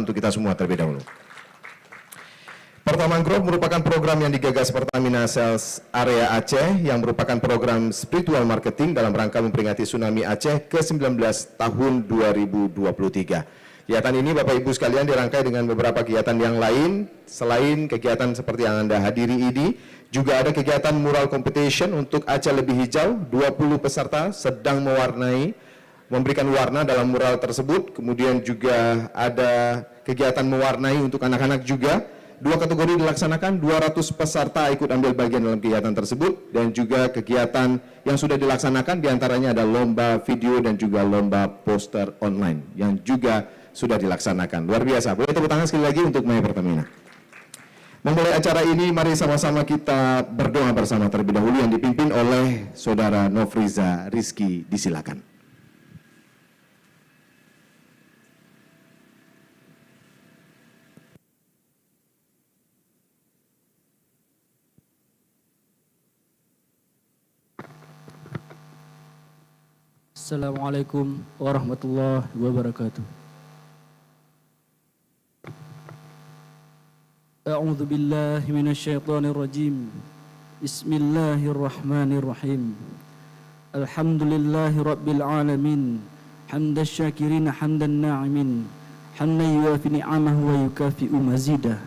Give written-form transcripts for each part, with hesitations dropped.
untuk kita semua terlebih dahulu. Pertambangan Group merupakan program yang digagas Pertamina Sales Area Aceh yang merupakan program spiritual marketing dalam rangka memperingati tsunami Aceh ke-19 tahun 2023. Kegiatan ini Bapak Ibu sekalian dirangkai dengan beberapa kegiatan yang lain. Selain kegiatan seperti yang Anda hadiri ini, juga ada kegiatan mural competition untuk Aceh Lebih Hijau. 20 peserta sedang memberikan warna dalam mural tersebut. Kemudian juga ada kegiatan mewarnai untuk anak-anak juga. 2 kategori dilaksanakan, 200 peserta ikut ambil bagian dalam kegiatan tersebut, dan juga kegiatan yang sudah dilaksanakan diantaranya ada lomba video dan juga lomba poster online yang juga sudah dilaksanakan. Luar biasa, boleh tepuk tangan sekali lagi untuk My Pertamina. Memulai acara ini, mari sama-sama kita berdoa bersama terlebih dahulu yang dipimpin oleh Saudara Nofriza Rizky, disilakan. Assalamualaikum warahmatullahi wabarakatuh. A'udzu billahi minasyaitonir rajim. Bismillahirrahmanirrahim. Alhamdulillahi rabbil alamin. Hamdasy syakirin hamdan na'imin. Hamdan yuwafi ni'amahu wa yukafi'u mazidah.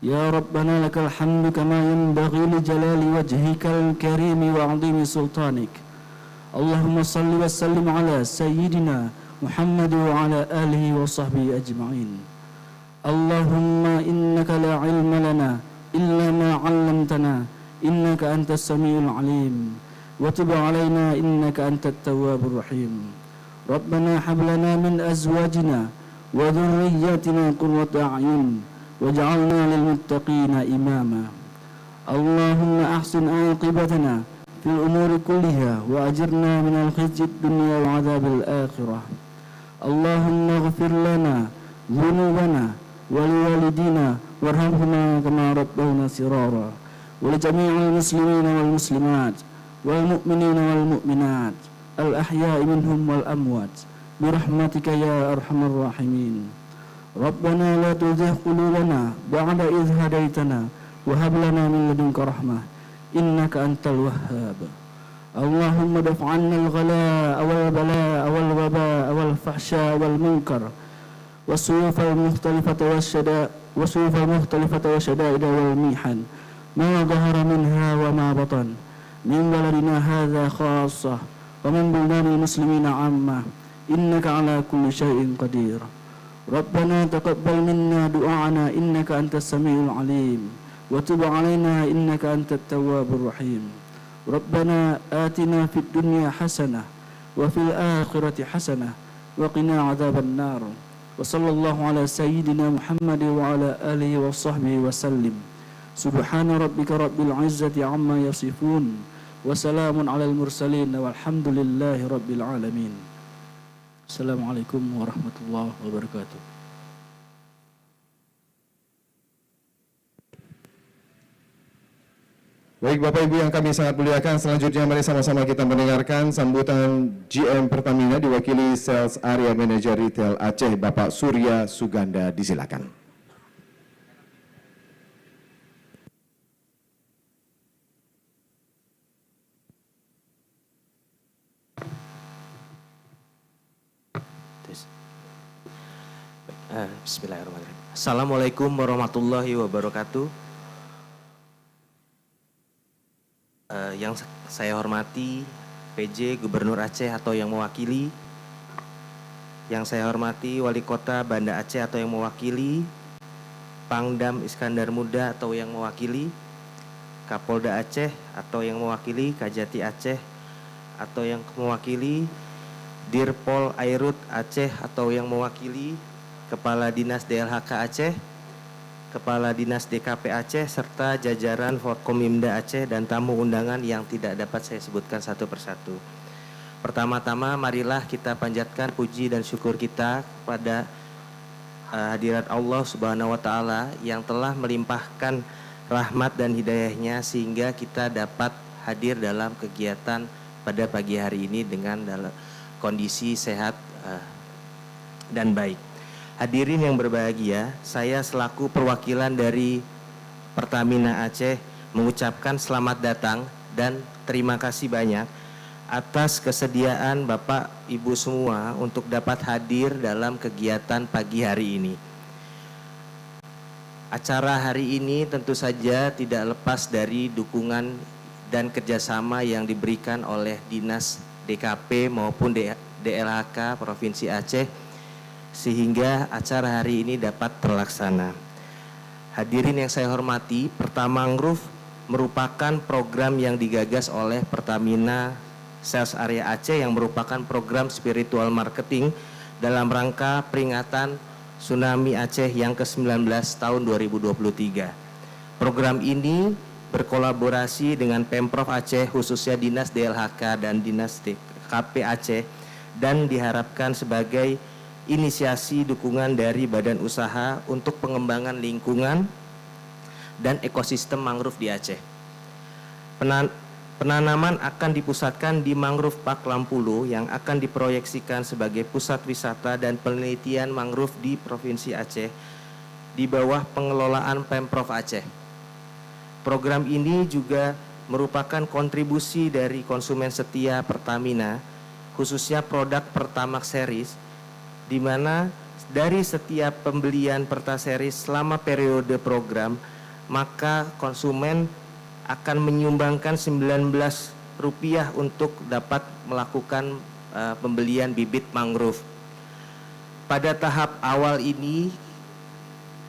Ya Rabbana lakal hamdu kama yanbaghi li jalali wajhikal karimi wa 'azimi sultanik. Allahumma salli wa sallim ala sayyidina Muhammad wa ala alihi wa sahbihi ajma'in. Allahumma innaka la ilma lana illa ma 'allamtana innaka antas samiul alim wa tub 'alaina innaka antat tawwabur rahim. Rabbana hab lana min azwajina wa dhurriyyatina qurrata a'yun waj'alna lil muttaqina imama. Allahumma ahsin 'aqibatana في الأمور كلها وأجرنا من الخزي الدنيا وعذاب الآخرة. اللهم اغفر لنا ذنوبنا ولوالدينا وارحمهما كما ربونا صغارا ولجميع المسلمين والمسلمات والمؤمنين والمؤمنات الأحياء منهم والأموات برحمتك يا أرحم الراحمين. ربنا لا تزغ قلوبنا بعد إذ هديتنا وهب لنا من لدنك رحمة إنك أنت الوهاب. اللهم دفع عنا الغلاء والبلاء والوباء والفحشاء والمنكر والسيوف المختلفة والشدائد والميحن ما ظهر منها وما بطن من بلدنا هذا خاصة ومن بلدان المسلمين عامة إنك على كل شيء قدير. ربنا تقبل منا دعاءنا إنك أنت السميع العليم وتب علينا إنك أنت التواب الرحيم. ربنا آتنا في الدنيا حسنة وفي الآخرة حسنة وقنا عذاب النار. وصلى الله على سيدنا محمد وعلى آله وصحبه وسلم. سبحان ربك رب العزة عما يصفون وسلام على المرسلين والحمد لله رب العالمين. السلام عليكم ورحمة الله وبركاته. Baik Bapak Ibu yang kami sangat muliakan, selanjutnya mari sama-sama kita mendengarkan sambutan GM Pertamina diwakili Sales Area Manager Retail Aceh Bapak Surya Suganda, disilakan. Bismillahirrahmanirrahim. Assalamualaikum warahmatullahi wabarakatuh. Yang saya hormati PJ Gubernur Aceh atau yang mewakili, yang saya hormati Wali Kota Banda Aceh atau yang mewakili, Pangdam Iskandar Muda atau yang mewakili, Kapolda Aceh atau yang mewakili, Kajati Aceh atau yang mewakili, Dirpol Airut Aceh atau yang mewakili, Kepala Dinas DLHK Aceh, Kepala Dinas DKP Aceh, serta jajaran Forkomimda Aceh dan tamu undangan yang tidak dapat saya sebutkan satu persatu. Pertama-tama marilah kita panjatkan puji dan syukur kita kepada hadirat Allah Subhanahu wa Ta'ala yang telah melimpahkan rahmat dan hidayahnya sehingga kita dapat hadir dalam kegiatan pada pagi hari ini dengan dalam kondisi sehat dan baik. Hadirin yang berbahagia, saya selaku perwakilan dari Pertamina Aceh mengucapkan selamat datang dan terima kasih banyak atas kesediaan Bapak Ibu semua untuk dapat hadir dalam kegiatan pagi hari ini. Acara hari ini tentu saja tidak lepas dari dukungan dan kerjasama yang diberikan oleh Dinas DKP maupun DLHK Provinsi Aceh, sehingga acara hari ini dapat terlaksana. Hadirin yang saya hormati, Pertamangrove merupakan program yang digagas oleh Pertamina Sales Area Aceh yang merupakan program spiritual marketing dalam rangka peringatan Tsunami Aceh yang ke-19 tahun 2023. Program ini berkolaborasi dengan Pemprov Aceh, khususnya Dinas DLHK dan Dinas DKP Aceh, dan diharapkan sebagai inisiasi dukungan dari badan usaha untuk pengembangan lingkungan dan ekosistem mangrove di Aceh. Penanaman akan dipusatkan di Mangrove Park Lampulo yang akan diproyeksikan sebagai pusat wisata dan penelitian mangrove di Provinsi Aceh di bawah pengelolaan Pemprov Aceh. Program ini juga merupakan kontribusi dari konsumen setia Pertamina, khususnya produk Pertamax Series, di mana dari setiap pembelian Pertaseries selama periode program, maka konsumen akan menyumbangkan Rp19 untuk dapat melakukan pembelian bibit mangrove. Pada tahap awal ini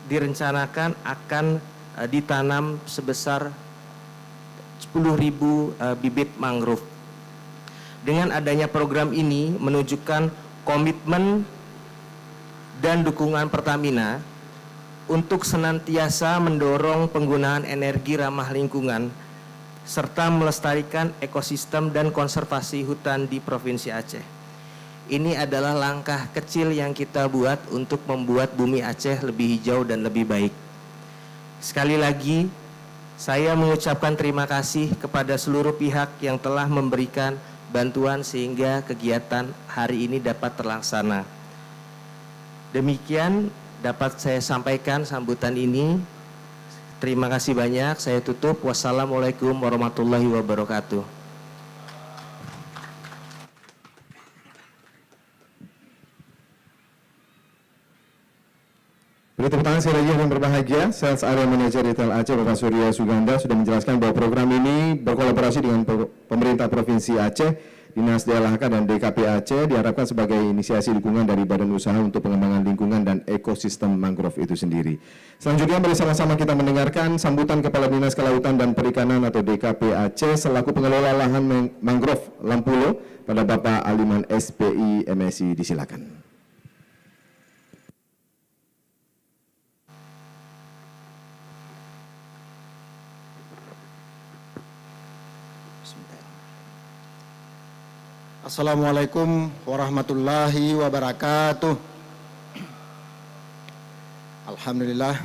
direncanakan akan ditanam sebesar 10.000 bibit mangrove. Dengan adanya program ini menunjukkan komitmen dan dukungan Pertamina untuk senantiasa mendorong penggunaan energi ramah lingkungan serta melestarikan ekosistem dan konservasi hutan di Provinsi Aceh. Ini adalah langkah kecil yang kita buat untuk membuat bumi Aceh lebih hijau dan lebih baik. Sekali lagi, saya mengucapkan terima kasih kepada seluruh pihak yang telah memberikan bantuan sehingga kegiatan hari ini dapat terlaksana. Demikian dapat saya sampaikan sambutan ini. Terima kasih banyak. Saya tutup. Wassalamualaikum warahmatullahi wabarakatuh. Beri tepuk tangan sekali lagi yang berbahagia. Sales Area Manager Retail Aceh Bapak Surya Suganda sudah menjelaskan bahwa program ini berkolaborasi dengan pemerintah Provinsi Aceh, Dinas DLHK dan DKP Aceh, diharapkan sebagai inisiasi dukungan dari badan usaha untuk pengembangan lingkungan dan ekosistem mangrove itu sendiri. Selanjutnya mari sama-sama kita mendengarkan sambutan Kepala Dinas Kelautan dan Perikanan atau DKP Aceh selaku pengelola lahan mangrove Lampulo pada Bapak Aliman SPI MSI. Disilakan. Assalamualaikum warahmatullahi wabarakatuh. Alhamdulillah,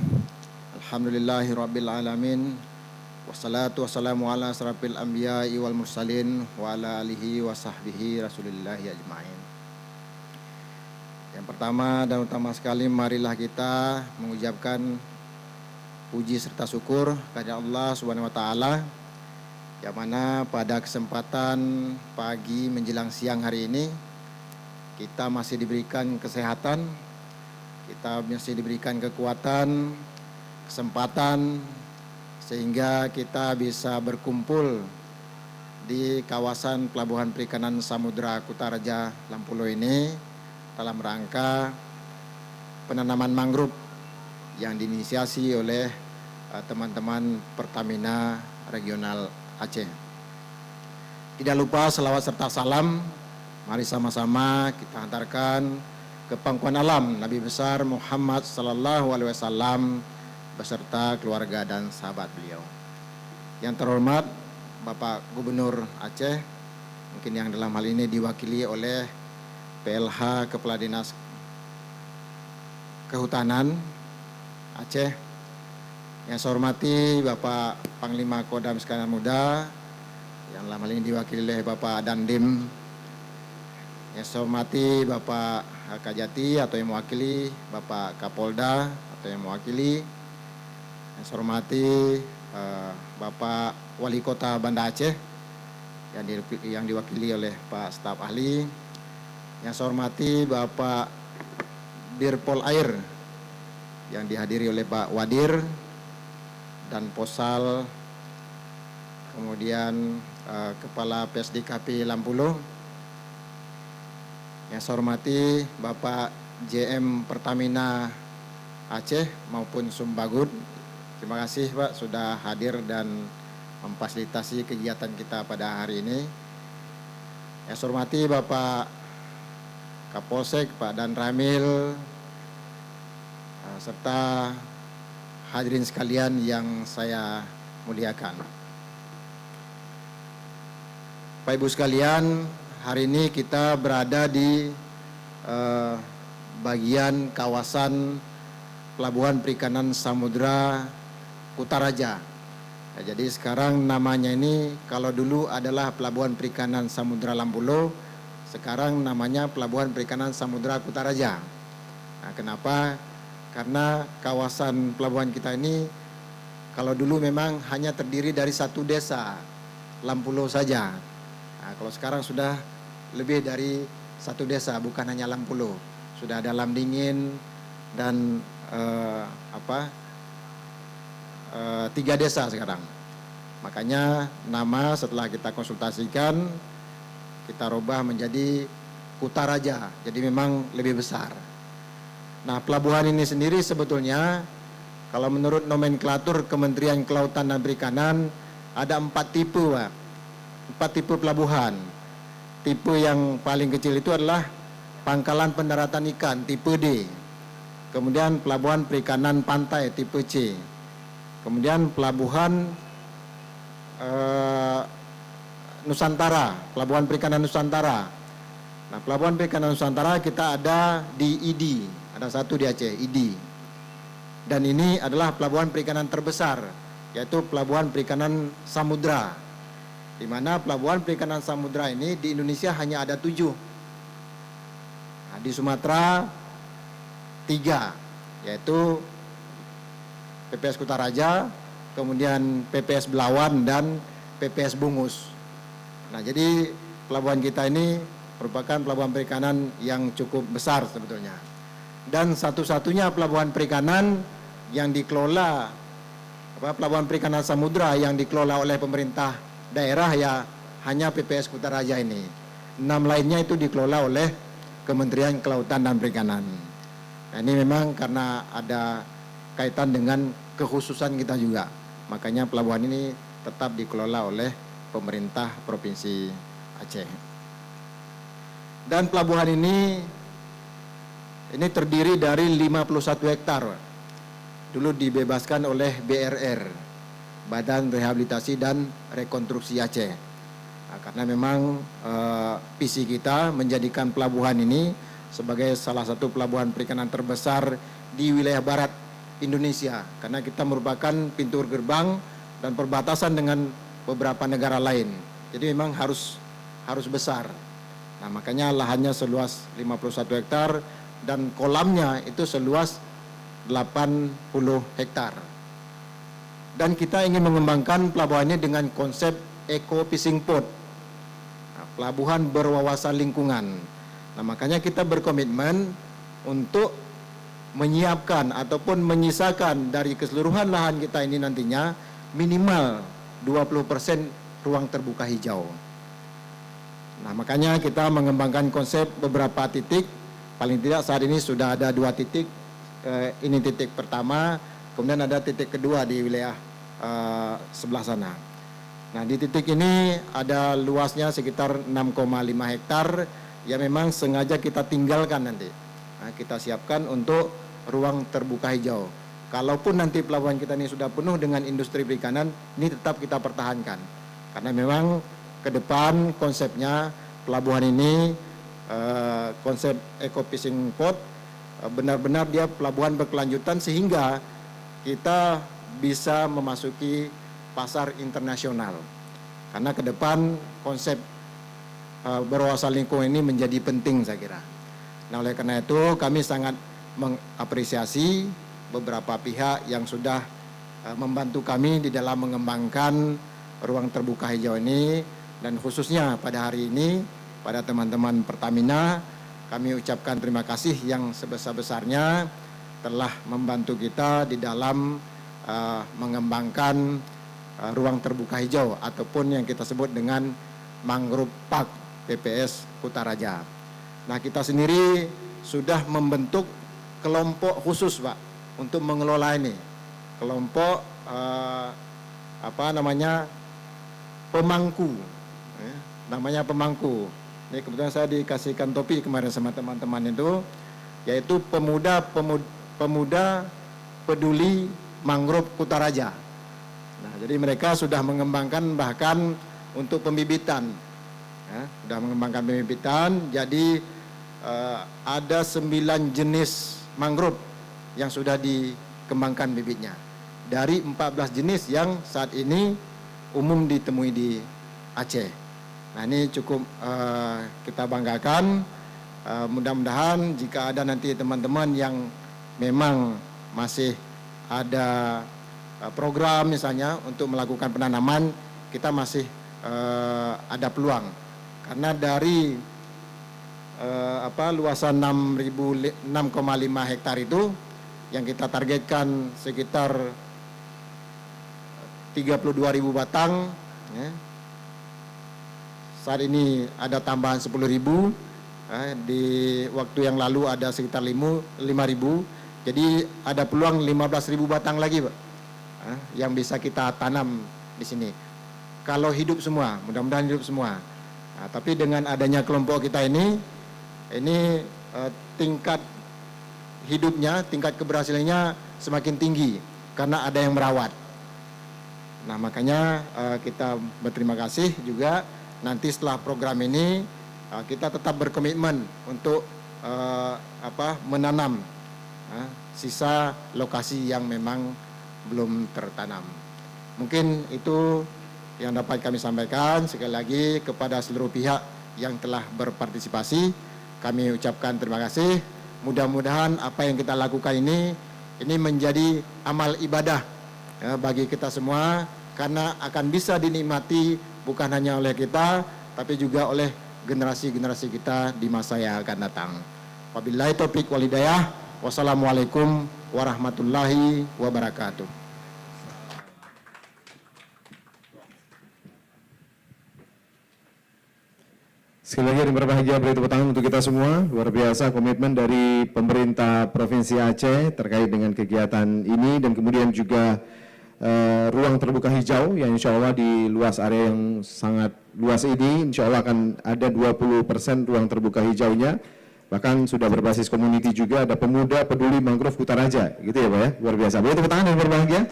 alhamdulillahi rabbil alamin. Wassalatu wassalamu ala asrafil anbiya'i wal mursalin wa ala alihi wa sahbihi rasulillahi ajma'in. Yang pertama dan utama sekali, marilah kita mengucapkan puji serta syukur kepada Allah Subhanahu wa taala, yang mana pada kesempatan pagi menjelang siang hari ini kita masih diberikan kesehatan, kita masih diberikan kekuatan, kesempatan sehingga kita bisa berkumpul di kawasan Pelabuhan Perikanan Samudra Kutaraja Lampulo ini dalam rangka penanaman mangrove yang diinisiasi oleh teman-teman Pertamina Regional Aceh. Tidak lupa selawat serta salam, mari sama-sama kita hantarkan ke pangkuan alam Nabi besar Muhammad sallallahu alaihi wasallam beserta keluarga dan sahabat beliau. Yang terhormat Bapak Gubernur Aceh, mungkin yang dalam hal ini diwakili oleh PLH Kepala Dinas Kehutanan Aceh. Yang saya hormati Bapak Panglima Kodam Sekalian Muda, yang dalam hal ini diwakili oleh Bapak Dandim. Yang saya hormati Bapak Kajati atau yang mewakili Bapak Kapolda atau yang mewakili, yang saya hormati Bapak Wali Kota Banda Aceh yang diwakili oleh Pak Staf Ahli, yang saya hormati Bapak Dirpol Air yang dihadiri oleh Pak Wadir dan Posal, kemudian Kepala PSDKP Lampulo, yang saya hormati Bapak JM Pertamina Aceh maupun Sumbagut. Terima kasih Pak sudah hadir dan memfasilitasi kegiatan kita pada hari ini. Yang saya hormati Bapak Kapolsek, Pak Dan Ramil, serta hadirin sekalian yang saya muliakan. Bapak Ibu sekalian, hari ini kita berada di bagian kawasan Pelabuhan Perikanan Samudra Kutaraja. Ya, jadi sekarang namanya ini, kalau dulu adalah Pelabuhan Perikanan Samudra Lampulo, sekarang namanya Pelabuhan Perikanan Samudra Kutaraja. Nah, kenapa? Karena kawasan pelabuhan kita ini kalau dulu memang hanya terdiri dari satu desa, Lampulo saja. Nah, kalau sekarang sudah lebih dari satu desa, bukan hanya Lampulo. Sudah ada Lamdingin dan 3 desa sekarang. Makanya nama setelah kita konsultasikan, kita rubah menjadi Kutaraja. Jadi memang lebih besar. Nah, pelabuhan ini sendiri sebetulnya kalau menurut nomenklatur Kementerian Kelautan dan Perikanan ada 4 tipe, Pak. 4 tipe pelabuhan. Tipe yang paling kecil itu adalah pangkalan pendaratan ikan tipe D. Kemudian pelabuhan perikanan pantai tipe C. Kemudian pelabuhan Nusantara, pelabuhan perikanan Nusantara. Nah, pelabuhan perikanan Nusantara kita ada di ID, ada satu di Aceh, ID. Dan ini adalah pelabuhan perikanan terbesar, yaitu pelabuhan perikanan samudra. Di mana pelabuhan perikanan samudra ini di Indonesia hanya ada 7. Nah, di Sumatera 3, yaitu PPS Kutaraja, kemudian PPS Belawan dan PPS Bungus. Nah, jadi pelabuhan kita ini merupakan pelabuhan perikanan yang cukup besar sebetulnya. Dan satu-satunya pelabuhan perikanan yang dikelola, pelabuhan perikanan samudra yang dikelola oleh pemerintah daerah ya hanya PPS Kutaraja ini. 6 lainnya itu dikelola oleh Kementerian Kelautan dan Perikanan. Nah, ini memang karena ada kaitan dengan kekhususan kita juga. Makanya pelabuhan ini tetap dikelola oleh pemerintah Provinsi Aceh. Dan pelabuhan ini terdiri dari 51 hektar. Dulu dibebaskan oleh BRR, Badan Rehabilitasi dan Rekonstruksi Aceh. Nah, karena memang visi kita menjadikan pelabuhan ini sebagai salah satu pelabuhan perikanan terbesar di wilayah barat Indonesia, karena kita merupakan pintu gerbang dan perbatasan dengan beberapa negara lain. Jadi memang harus besar. Nah, makanya lahannya seluas 51 hektar dan kolamnya itu seluas 80 hektar. Dan kita ingin mengembangkan pelabuhannya dengan konsep eco fishing port. Nah, pelabuhan berwawasan lingkungan. Nah, makanya kita berkomitmen untuk menyiapkan ataupun menyisakan dari keseluruhan lahan kita ini nantinya minimal 20% ruang terbuka hijau. Nah, makanya kita mengembangkan konsep beberapa titik. Paling tidak saat ini sudah ada 2 titik. Ini titik pertama, kemudian ada titik kedua di wilayah sebelah sana. Nah, di titik ini ada luasnya sekitar 6,5 hektar yang memang sengaja kita tinggalkan nanti. Nah, kita siapkan untuk ruang terbuka hijau. Kalaupun nanti pelabuhan kita ini sudah penuh dengan industri perikanan, ini tetap kita pertahankan. Karena memang ke depan konsepnya pelabuhan ini konsep eco fishing port benar-benar dia pelabuhan berkelanjutan sehingga kita bisa memasuki pasar internasional. Karena ke depan konsep berwawasan lingkungan ini menjadi penting saya kira. Nah, oleh karena itu kami sangat mengapresiasi beberapa pihak yang sudah membantu kami di dalam mengembangkan ruang terbuka hijau ini, dan khususnya pada hari ini pada teman-teman Pertamina kami ucapkan terima kasih yang sebesar-besarnya telah membantu kita di dalam mengembangkan ruang terbuka hijau ataupun yang kita sebut dengan Mangrove Park PPS Kutaraja. Nah, kita sendiri sudah membentuk kelompok khusus, Pak, untuk mengelola ini. Kelompok pemangku, namanya pemangku. Ini kebetulan saya dikasihkan topi kemarin sama teman-teman itu, yaitu pemuda peduli mangrove Kutaraja. Nah, jadi mereka sudah mengembangkan bahkan untuk pembibitan, sudah mengembangkan pembibitan. Jadi ada 9 jenis mangrove yang sudah dikembangkan bibitnya dari 14 jenis yang saat ini umum ditemui di Aceh. Nah, ini cukup kita banggakan. Mudah-mudahan jika ada nanti teman-teman yang memang masih ada program misalnya untuk melakukan penanaman, kita masih ada peluang, karena dari luasan 6,5 hektar itu yang kita targetkan sekitar 32.000 batang, ya. Saat ini ada tambahan 10.000, di waktu yang lalu ada sekitar 5.000, jadi ada peluang 15.000 batang lagi, Pak, yang bisa kita tanam di sini. Kalau hidup semua, mudah-mudahan hidup semua. Nah, tapi dengan adanya kelompok kita ini tingkat hidupnya, tingkat keberhasilannya semakin tinggi karena ada yang merawat. Nah, makanya kita berterima kasih juga. Nanti setelah program ini kita tetap berkomitmen untuk menanam sisa lokasi yang memang belum tertanam. Mungkin itu yang dapat kami sampaikan. Sekali lagi kepada seluruh pihak yang telah berpartisipasi, kami ucapkan terima kasih. Mudah-mudahan apa yang kita lakukan ini menjadi amal ibadah bagi kita semua, karena akan bisa dinikmati bukan hanya oleh kita, tapi juga oleh generasi-generasi kita di masa yang akan datang. Wabillahi taufiq wal hidayah. Wassalamualaikum warahmatullahi wabarakatuh. Sekali lagi yang berbahagia, beri tepuk tangan untuk kita semua. Luar biasa komitmen dari pemerintah Provinsi Aceh terkait dengan kegiatan ini, dan kemudian juga ruang terbuka hijau yang insya Allah di luas area yang sangat luas ini, insya Allah akan ada 20% ruang terbuka hijaunya. Bahkan sudah berbasis community juga, ada pemuda peduli mangrove Kutaraja, gitu ya Pak ya, luar biasa. Beri tepuk tangan yang berbahagia.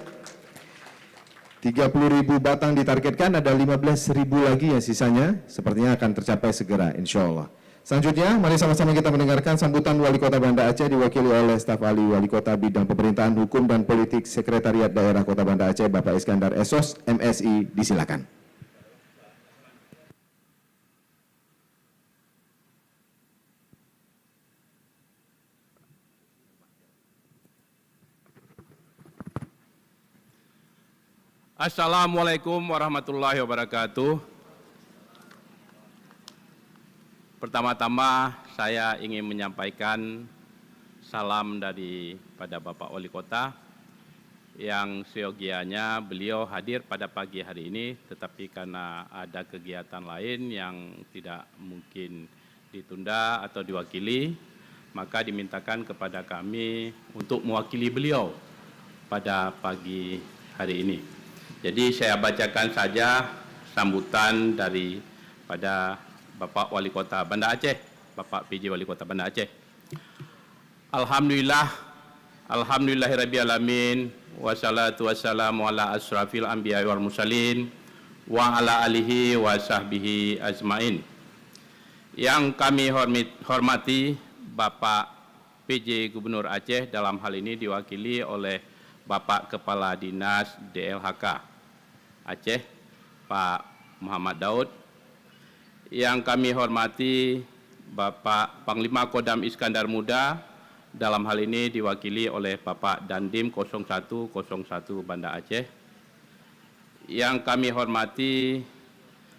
30.000 batang ditargetkan, ada 15.000 lagi yang sisanya sepertinya akan tercapai segera insya Allah. Selanjutnya mari sama-sama kita mendengarkan sambutan Wali Kota Banda Aceh diwakili oleh staf ahli Wali Kota Bidang Pemerintahan Hukum dan Politik Sekretariat Daerah Kota Banda Aceh, Bapak Iskandar Esos, MSI, disilakan. Assalamualaikum warahmatullahi wabarakatuh. Pertama-tama saya ingin menyampaikan salam daripada Bapak Wali Kota yang seyogianya beliau hadir pada pagi hari ini, tetapi karena ada kegiatan lain yang tidak mungkin ditunda atau diwakili, maka dimintakan kepada kami untuk mewakili beliau pada pagi hari ini. Jadi saya bacakan saja sambutan daripada Bapak Wali Kota Banda Aceh, Bapak PJ Wali Kota Banda Aceh. Alhamdulillahirrabbilalamin, wassalatu wassalamu ala asrafil anbiya wal mursalin, wa ala alihi wa sahbihi ajmain. Yang kami hormati Bapak PJ Gubernur Aceh, dalam hal ini diwakili oleh Bapak Kepala Dinas DLHK Aceh, Pak Muhammad Daud. Yang kami hormati Bapak Panglima Kodam Iskandar Muda, dalam hal ini diwakili oleh Bapak Dandim 0101 Banda Aceh. Yang kami hormati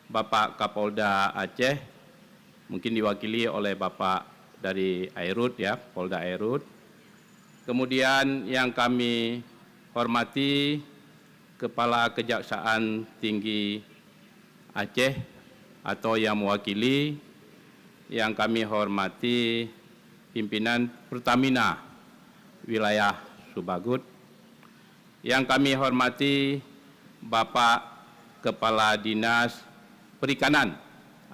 Bapak Kapolda Aceh, mungkin diwakili oleh Bapak dari Airut ya, Polda Airut. Kemudian yang kami hormati Kepala Kejaksaan Tinggi Aceh atau yang mewakili, yang kami hormati pimpinan Pertamina wilayah Subagut, yang kami hormati Bapak Kepala Dinas Perikanan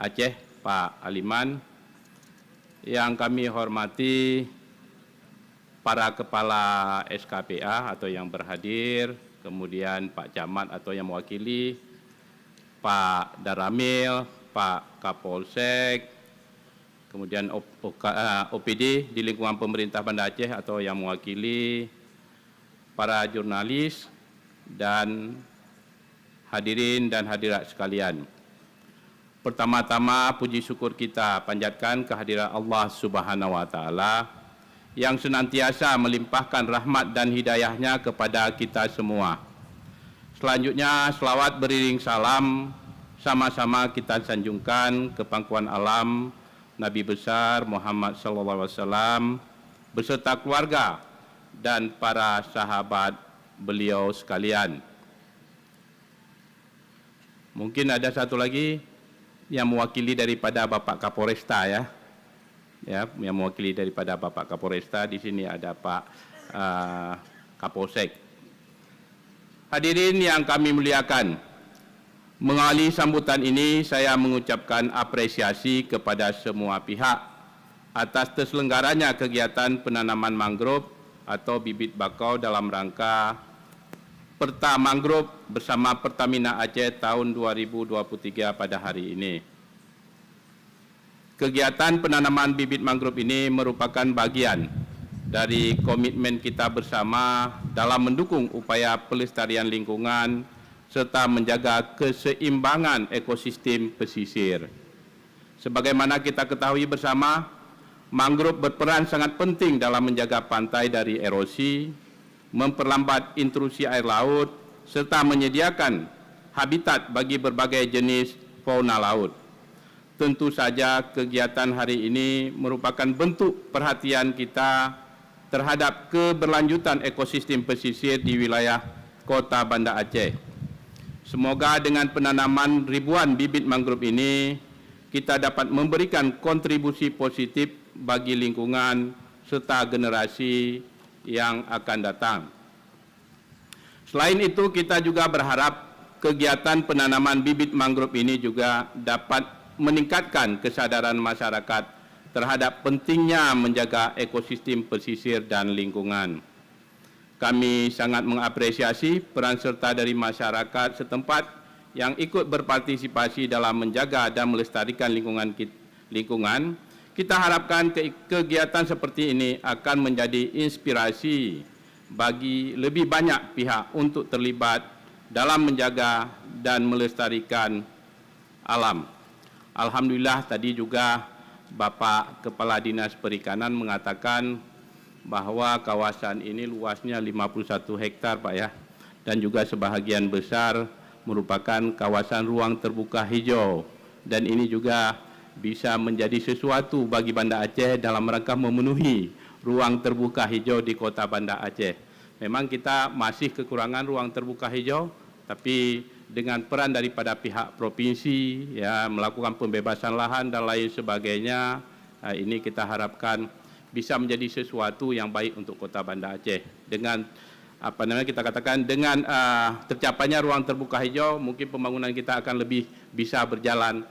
Aceh Pak Aliman, yang kami hormati para kepala SKPA atau yang berhadir, kemudian Pak Camat atau yang mewakili, Pak Daramil, Pak Kapolsek, kemudian OPD di lingkungan pemerintah Banda Aceh atau yang mewakili, para jurnalis, dan hadirin dan hadirat sekalian. Pertama-tama puji syukur kita panjatkan kehadiran Allah Subhanahu wa Ta'ala yang senantiasa melimpahkan rahmat dan hidayahnya kepada kita semua. Selanjutnya selawat beriring salam sama-sama kita sanjungkan ke pangkuan alam Nabi besar Muhammad SAW beserta keluarga dan para sahabat beliau sekalian. Mungkin ada satu lagi yang mewakili daripada Bapak Kapolresta ya. Ya, yang mewakili daripada Bapak Kapolresta, di sini ada Pak Kapolsek. Hadirin yang kami muliakan, mengawali sambutan ini saya mengucapkan apresiasi kepada semua pihak atas terselenggaranya kegiatan penanaman mangrove atau bibit bakau dalam rangka Perta Mangrove bersama Pertamina Aceh tahun 2023 pada hari ini. Kegiatan penanaman bibit mangrove ini merupakan bagian dari komitmen kita bersama dalam mendukung upaya pelestarian lingkungan serta menjaga keseimbangan ekosistem pesisir. Sebagaimana kita ketahui bersama, mangrove berperan sangat penting dalam menjaga pantai dari erosi, memperlambat intrusi air laut, serta menyediakan habitat bagi berbagai jenis fauna laut. Tentu saja kegiatan hari ini merupakan bentuk perhatian kita terhadap keberlanjutan ekosistem pesisir di wilayah Kota Banda Aceh. Semoga dengan penanaman ribuan bibit mangrove ini, kita dapat memberikan kontribusi positif bagi lingkungan serta generasi yang akan datang. Selain itu, kita juga berharap kegiatan penanaman bibit mangrove ini juga dapat meningkatkan kesadaran masyarakat terhadap pentingnya menjaga ekosistem pesisir dan lingkungan. Kami sangat mengapresiasi peran serta dari masyarakat setempat yang ikut berpartisipasi dalam menjaga dan melestarikan lingkungan. Kita harapkan kegiatan seperti ini akan menjadi inspirasi bagi lebih banyak pihak untuk terlibat dalam menjaga dan melestarikan alam. Alhamdulillah tadi juga Bapak Kepala Dinas Perikanan mengatakan bahwa kawasan ini luasnya 51 hektar Pak ya, dan juga sebahagian besar merupakan kawasan ruang terbuka hijau, dan ini juga bisa menjadi sesuatu bagi Banda Aceh dalam rangka memenuhi ruang terbuka hijau di Kota Banda Aceh. Memang kita masih kekurangan ruang terbuka hijau, tapi dengan peran daripada pihak provinsi ya melakukan pembebasan lahan dan lain sebagainya, ini kita harapkan bisa menjadi sesuatu yang baik untuk Kota Banda Aceh. Dengan kita katakan dengan tercapainya ruang terbuka hijau, mungkin pembangunan kita akan lebih bisa berjalan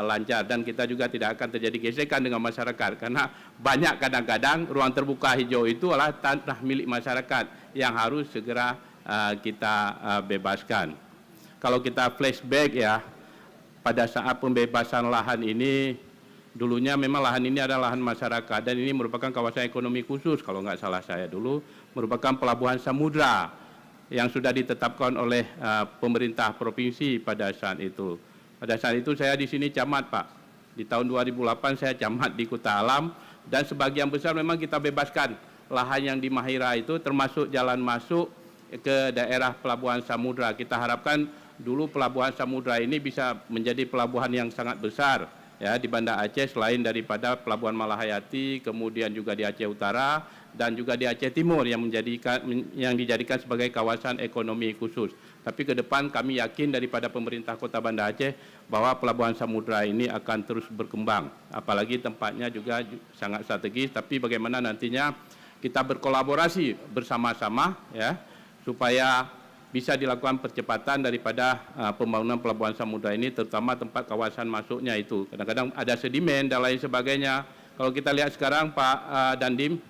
lancar, dan kita juga tidak akan terjadi gesekan dengan masyarakat, karena banyak kadang-kadang ruang terbuka hijau itu adalah tanah milik masyarakat yang harus segera kita bebaskan. Kalau kita flashback ya, pada saat pembebasan lahan ini, dulunya memang lahan ini adalah lahan masyarakat, dan ini merupakan kawasan ekonomi khusus, kalau nggak salah saya dulu, merupakan pelabuhan samudra yang sudah ditetapkan oleh pemerintah provinsi pada saat itu. Pada saat itu saya di sini camat Pak, Di tahun 2008 saya camat di Kuta Alam, dan sebagian besar memang kita bebaskan lahan yang di Mahira itu, termasuk jalan masuk ke daerah Pelabuhan Samudra. Kita harapkan dulu Pelabuhan Samudra ini bisa menjadi pelabuhan yang sangat besar ya di Banda Aceh, selain daripada Pelabuhan Malahayati, kemudian juga di Aceh Utara dan juga di Aceh Timur yang dijadikan sebagai kawasan ekonomi khusus. Tapi ke depan kami yakin daripada pemerintah Kota Banda Aceh bahwa Pelabuhan Samudra ini akan terus berkembang. Apalagi tempatnya juga sangat strategis, tapi bagaimana nantinya kita berkolaborasi bersama-sama ya supaya bisa dilakukan percepatan daripada pembangunan Pelabuhan Samudra ini, terutama tempat kawasan masuknya itu. Kadang-kadang ada sedimen dan lain sebagainya. Kalau kita lihat sekarang Pak Dandim,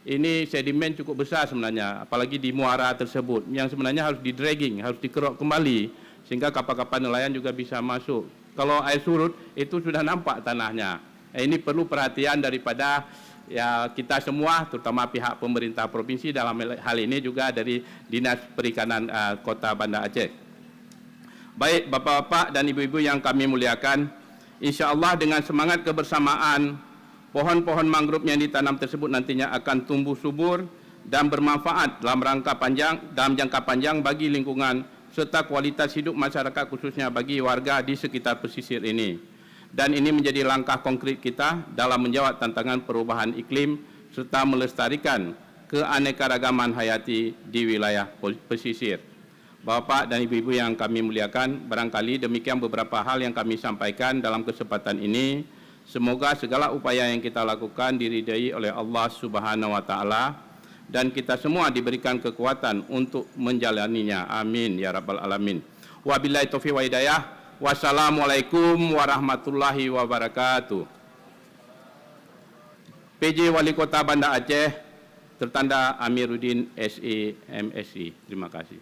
ini sedimen cukup besar sebenarnya, apalagi di muara tersebut, yang sebenarnya harus di-dragging, harus dikerok kembali, sehingga kapal-kapal nelayan juga bisa masuk. Kalau air surut, itu sudah nampak tanahnya. Ini perlu perhatian daripada ya kita semua, terutama pihak pemerintah provinsi, dalam hal ini juga dari Dinas Perikanan Kota Banda Aceh. Baik Bapak-bapak dan Ibu-ibu yang kami muliakan, insya Allah dengan semangat kebersamaan, pohon-pohon mangrove yang ditanam tersebut nantinya akan tumbuh subur dan bermanfaat dalam jangka panjang bagi lingkungan serta kualitas hidup masyarakat, khususnya bagi warga di sekitar pesisir ini. Dan ini menjadi langkah konkret kita dalam menjawab tantangan perubahan iklim serta melestarikan keanekaragaman hayati di wilayah pesisir. Bapak dan Ibu-ibu yang kami muliakan, barangkali demikian beberapa hal yang kami sampaikan dalam kesempatan ini. Semoga segala upaya yang kita lakukan diridai oleh Allah Subhanahu wa Ta'ala, dan kita semua diberikan kekuatan untuk menjalaninya. Amin ya rabbal alamin. Wabillahi taufiq wa hidayah. Wassalamualaikum warahmatullahi wabarakatuh. PJ Wali Kota Banda Aceh, tertanda Amiruddin SE MSI. Terima kasih.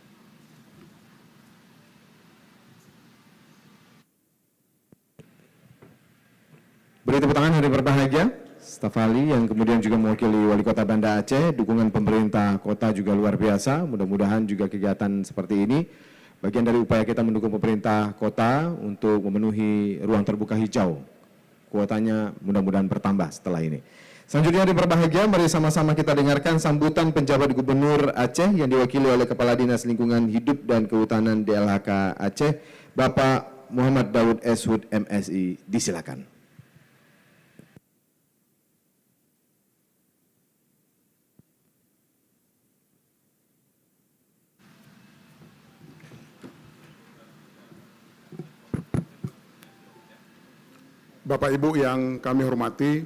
Beri tepuk tangan hari berbahagia, staf ahli yang kemudian juga mewakili Wali Kota Banda Aceh. Dukungan pemerintah kota juga luar biasa. Mudah-mudahan juga kegiatan seperti ini bagian dari upaya kita mendukung pemerintah kota untuk memenuhi ruang terbuka hijau. Kuotanya mudah-mudahan bertambah setelah ini. Selanjutnya hari berbahagia, mari sama-sama kita dengarkan sambutan penjabat Gubernur Aceh yang diwakili oleh Kepala Dinas Lingkungan Hidup dan Kehutanan DLHK Aceh, Bapak Muhammad Daud Eshud MSI. Disilakan. Bapak Ibu yang kami hormati,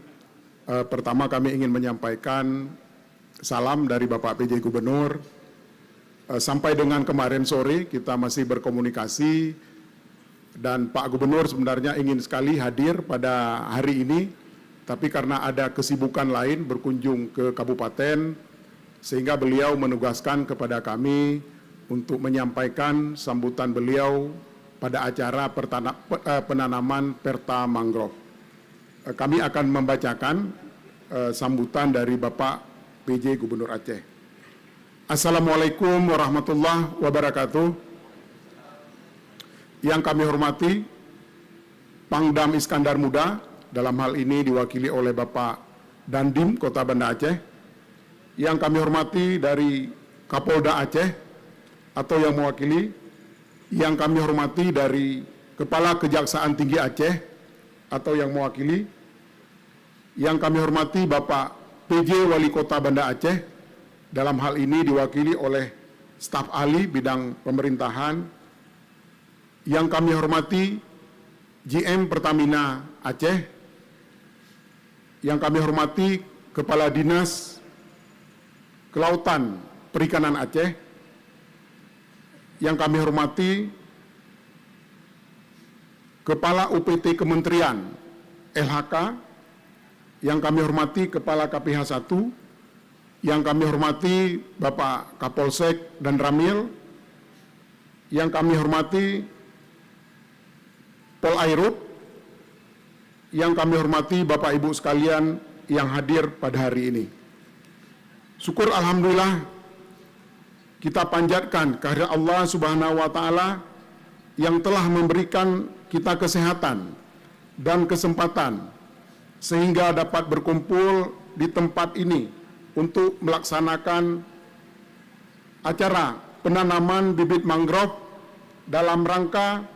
pertama kami ingin menyampaikan salam dari Bapak PJ Gubernur. Sampai dengan kemarin sore kita masih berkomunikasi, dan Pak Gubernur sebenarnya ingin sekali hadir pada hari ini, tapi karena ada kesibukan lain berkunjung ke kabupaten, sehingga beliau menugaskan kepada kami untuk menyampaikan sambutan beliau pada acara penanaman perta mangrove. Kami akan membacakan sambutan dari Bapak PJ Gubernur Aceh. Assalamualaikum warahmatullahi wabarakatuh. Yang kami hormati Pangdam Iskandar Muda, dalam hal ini diwakili oleh Bapak Dandim Kota Banda Aceh. Yang kami hormati dari Kapolda Aceh atau yang mewakili. Yang kami hormati dari Kepala Kejaksaan Tinggi Aceh atau yang mewakili. Yang kami hormati Bapak PJ Wali Kota Banda Aceh, dalam hal ini diwakili oleh staf ahli bidang pemerintahan. Yang kami hormati GM Pertamina Aceh. Yang kami hormati Kepala Dinas Kelautan Perikanan Aceh. Yang kami hormati Kepala UPT Kementerian LHK, yang kami hormati Kepala KPH 1, yang kami hormati Bapak Kapolsek dan Ramil, yang kami hormati Polairut, yang kami hormati Bapak Ibu sekalian yang hadir pada hari ini. Syukur alhamdulillah kita panjatkan kehadirat Allah Subhanahu wa Ta'ala yang telah memberikan kita kesehatan dan kesempatan sehingga dapat berkumpul di tempat ini untuk melaksanakan acara penanaman bibit mangrove dalam rangka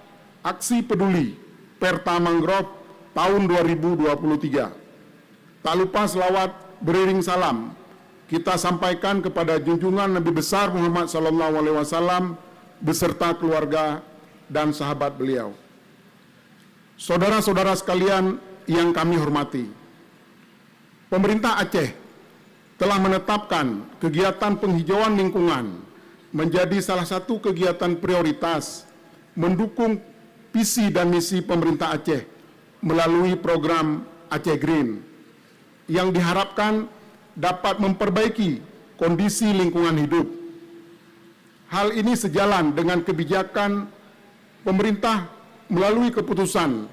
aksi peduli Perta Mangrove tahun 2023. Tak lupa selawat beriring salam kita sampaikan kepada junjungan Nabi besar Muhammad SAW beserta keluarga dan sahabat beliau. Saudara-saudara sekalian yang kami hormati, pemerintah Aceh telah menetapkan kegiatan penghijauan lingkungan menjadi salah satu kegiatan prioritas mendukung visi dan misi pemerintah Aceh melalui program Aceh Green yang diharapkan dapat memperbaiki kondisi lingkungan hidup. Hal ini sejalan dengan kebijakan pemerintah melalui keputusan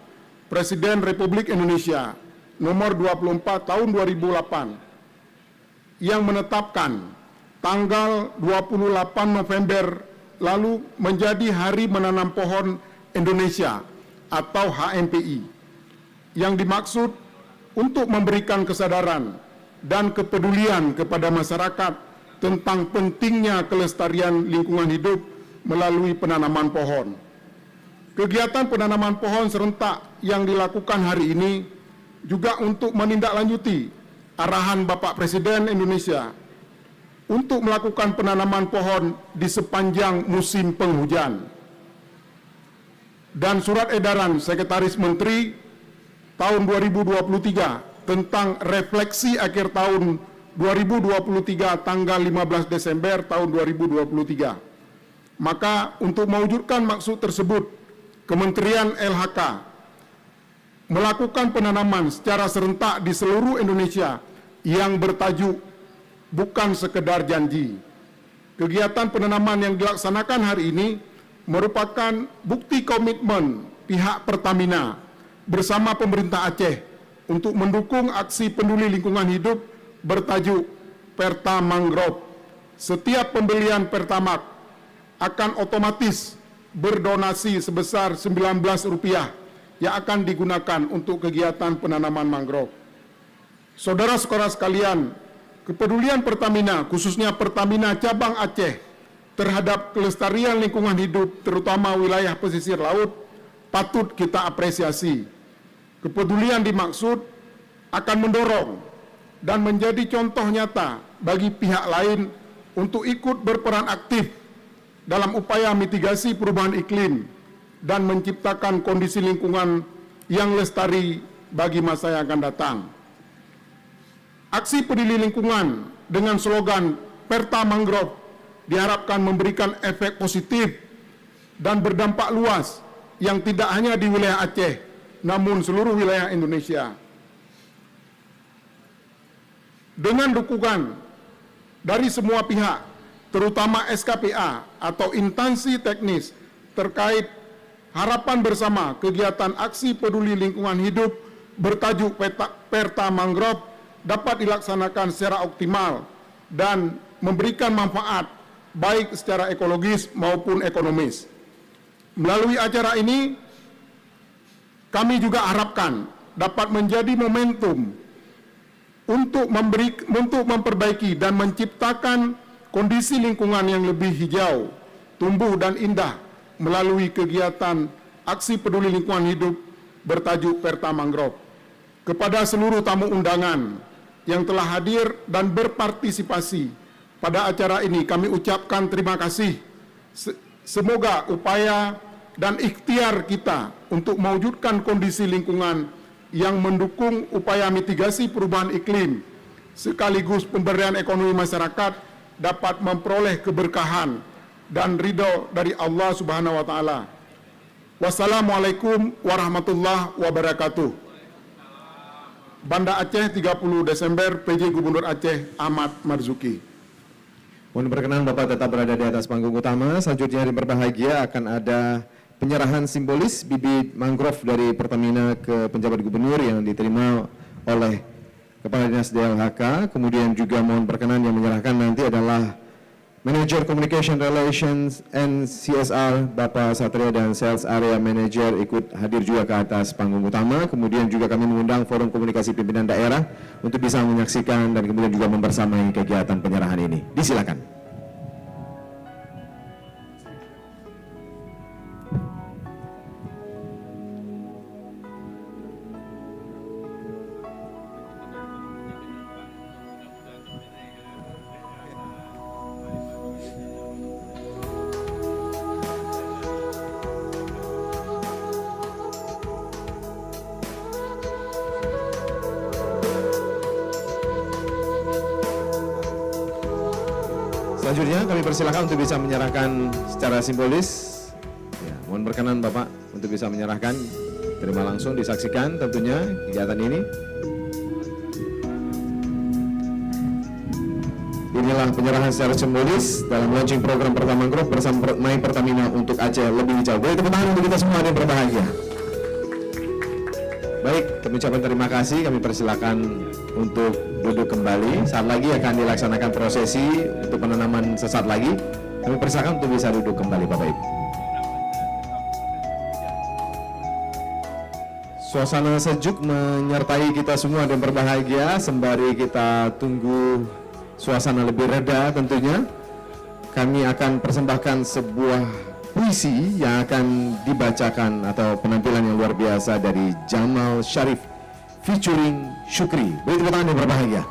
Presiden Republik Indonesia nomor 24 tahun 2008 yang menetapkan tanggal 28 November lalu menjadi Hari Menanam Pohon Indonesia atau HMPI, yang dimaksud untuk memberikan kesadaran dan kepedulian kepada masyarakat tentang pentingnya kelestarian lingkungan hidup melalui penanaman pohon. Kegiatan penanaman pohon serentak yang dilakukan hari ini juga untuk menindaklanjuti arahan Bapak Presiden Indonesia untuk melakukan penanaman pohon di sepanjang musim penghujan. Dan surat edaran Sekretaris Menteri tahun 2023 tentang refleksi akhir tahun 2023 tanggal 15 Desember tahun 2023. Maka untuk mewujudkan maksud tersebut, Kementerian LHK melakukan penanaman secara serentak di seluruh Indonesia yang bertajuk bukan sekedar janji. Kegiatan penanaman yang dilaksanakan hari ini merupakan bukti komitmen pihak Pertamina bersama pemerintah Aceh untuk mendukung aksi peduli lingkungan hidup bertajuk Perta Mangrove. Setiap pembelian Pertamax akan otomatis berdonasi sebesar Rp19 yang akan digunakan untuk kegiatan penanaman mangrove. Saudara-saudara sekalian, kepedulian Pertamina, khususnya Pertamina Cabang Aceh, terhadap kelestarian lingkungan hidup, terutama wilayah pesisir laut, patut kita apresiasi. Kepedulian dimaksud akan mendorong dan menjadi contoh nyata bagi pihak lain untuk ikut berperan aktif dalam upaya mitigasi perubahan iklim dan menciptakan kondisi lingkungan yang lestari bagi masa yang akan datang. Aksi peduli lingkungan dengan slogan Perta Mangrove diharapkan memberikan efek positif dan berdampak luas yang tidak hanya di wilayah Aceh, namun seluruh wilayah Indonesia. Dengan dukungan dari semua pihak, terutama SKPA atau instansi teknis terkait, harapan bersama kegiatan aksi peduli lingkungan hidup bertajuk Perta Mangrove dapat dilaksanakan secara optimal dan memberikan manfaat baik secara ekologis maupun ekonomis. Melalui acara ini, kami juga harapkan dapat menjadi momentum untuk memperbaiki dan menciptakan kondisi lingkungan yang lebih hijau, tumbuh dan indah melalui kegiatan aksi peduli lingkungan hidup bertajuk Perta Mangrove. Kepada seluruh tamu undangan yang telah hadir dan berpartisipasi pada acara ini, kami ucapkan terima kasih. Semoga upaya dan ikhtiar kita untuk mewujudkan kondisi lingkungan yang mendukung upaya mitigasi perubahan iklim sekaligus pemberdayaan ekonomi masyarakat dapat memperoleh keberkahan dan ridho dari Allah Subhanahu wa taala. Wassalamualaikum warahmatullahi wabarakatuh. Banda Aceh 30 Desember, PJ Gubernur Aceh Ahmad Marzuki. Mohon berkenan Bapak tetap berada di atas panggung utama. Selanjutnya yang berbahagia akan ada penyerahan simbolis bibit mangrove dari Pertamina ke penjabat gubernur yang diterima oleh Kepala Dinas DLHK. Kemudian juga mohon berkenan yang menyerahkan nanti adalah Manager Communication Relations and CSR Bapak Satria dan Sales Area Manager ikut hadir juga ke atas panggung utama. Kemudian juga kami mengundang Forum Komunikasi Pimpinan Daerah untuk bisa menyaksikan dan kemudian juga membersamai kegiatan penyerahan ini. Disilakan. Selanjutnya kami persilakan untuk bisa menyerahkan secara simbolis. Ya, mohon berkenan Bapak untuk bisa menyerahkan. Terima langsung disaksikan tentunya kegiatan ini. Inilah penyerahan secara simbolis dalam launching program Pertama Group bersama My Pertamina untuk Aceh lebih hijau. Boleh tepuk tangan untuk kita semua yang berbahagia. Baik, kami ucapkan terima kasih. Kami persilakan untuk duduk kembali. Saat lagi akan dilaksanakan prosesi untuk penanaman sesaat lagi. Kami persilakan untuk bisa duduk kembali, Bapak Ibu. Suasana sejuk menyertai kita semua dan berbahagia. Sembari kita tunggu suasana lebih reda tentunya, kami akan persembahkan sebuah puisi yang akan dibacakan atau penampilan yang luar biasa dari Jamal Syarif featuring Syukri. Beri tepuk tangan yang berbahagia.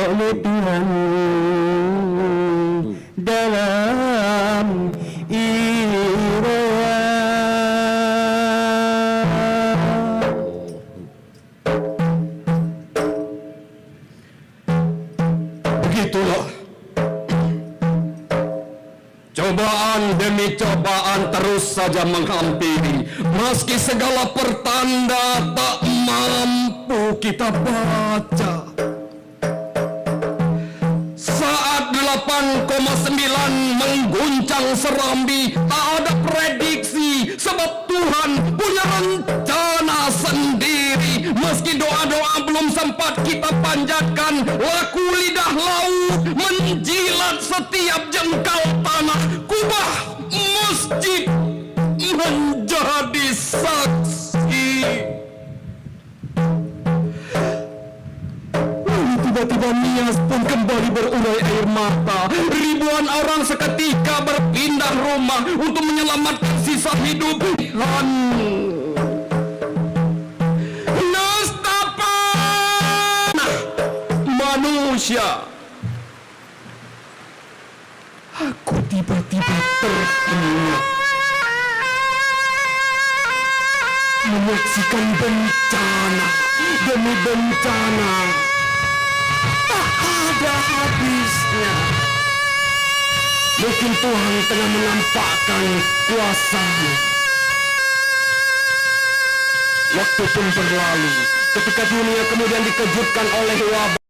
dalam irama. Cobaan demi cobaan terus saja menghampiri, meski segala pertanda tak mampu kita baca. Saat 8,9 mengguncang Serambi, tak ada prediksi sebab Tuhan punya rencana sendiri. Meski doa-doa belum sempat kita panjatkan, laku lidah laut menjilat setiap jengkal tanah. Kubah masjid menjadi saksi. Tiba-tiba Nias pun kembali berurai air mata. Ribuan orang seketika berpindah rumah untuk menyelamatkan sisa hidup. Dan nestapa manusia. Aku tiba-tiba terhenyak menyaksikan bencana demi bencana. Tak ada habisnya. Mungkin Tuhan tengah menampakkan kuasa-Nya. Waktu pun berlalu ketika dunia kemudian dikejutkan oleh wabah.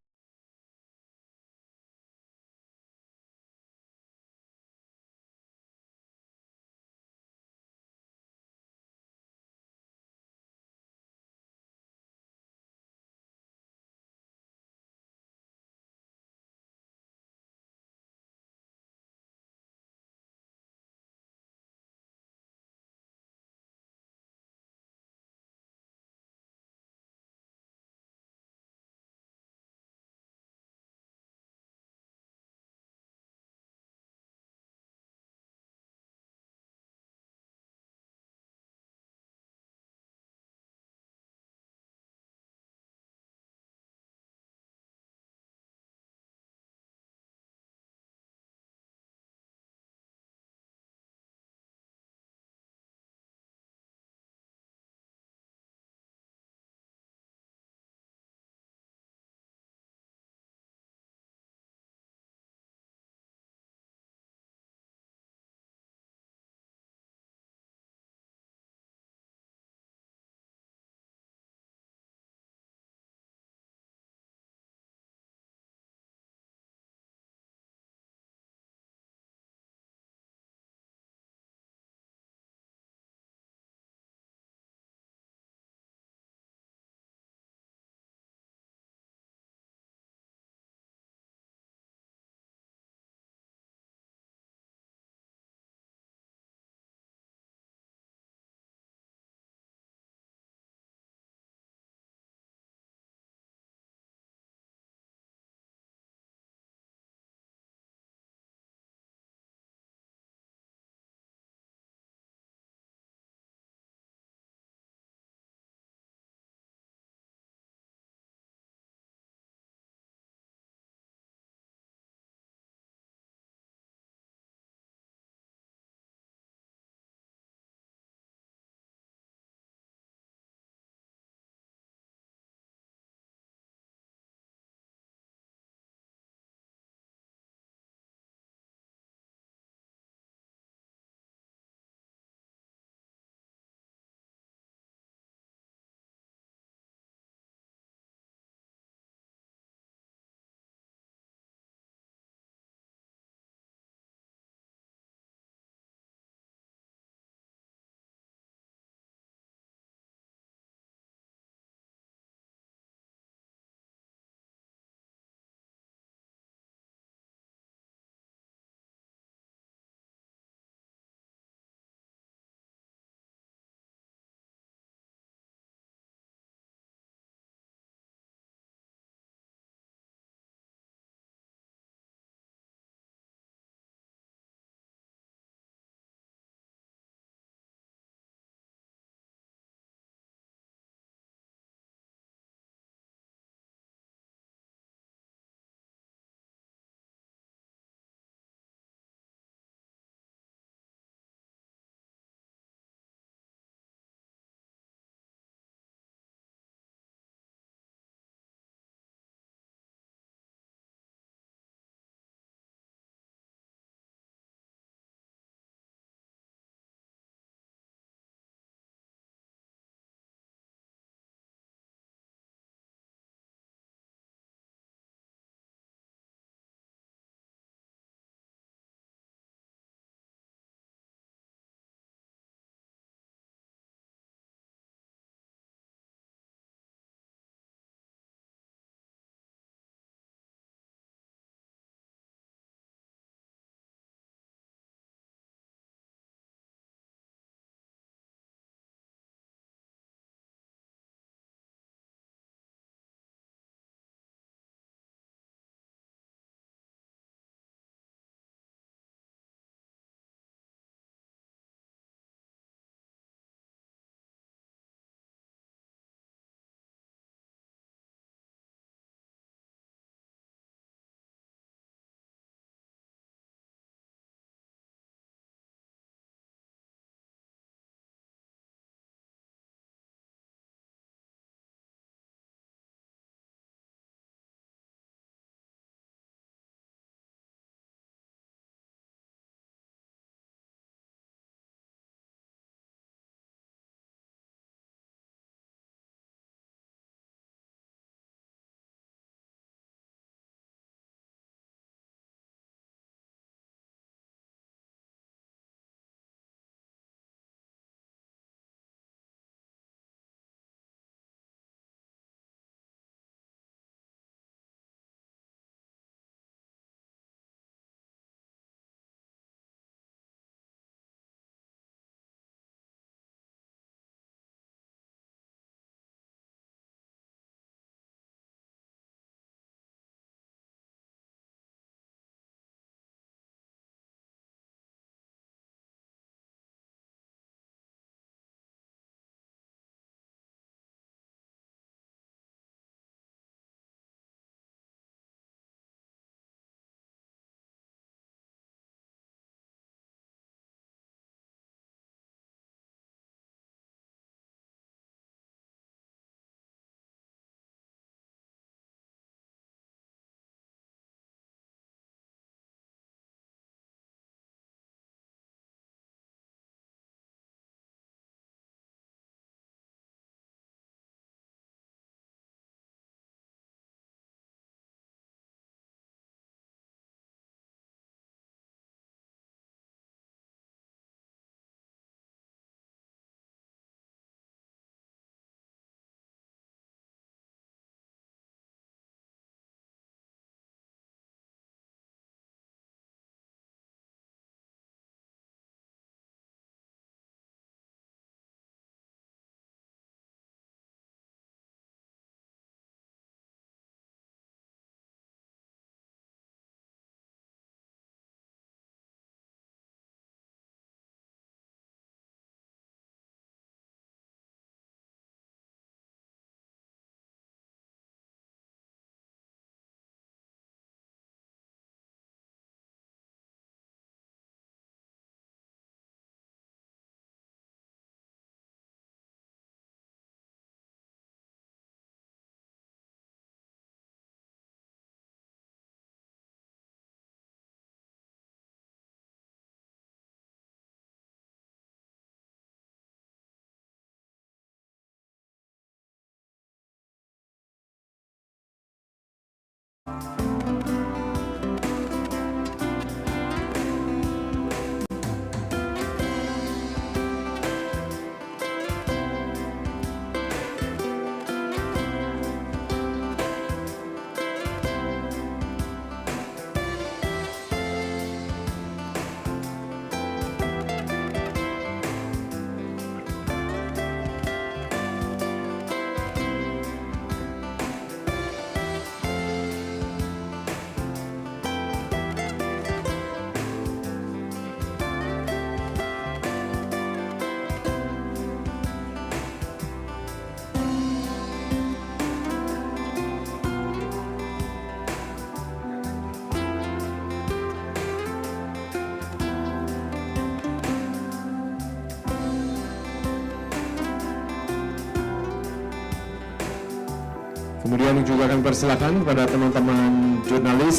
Kemudian juga kami persilakan kepada teman-teman jurnalis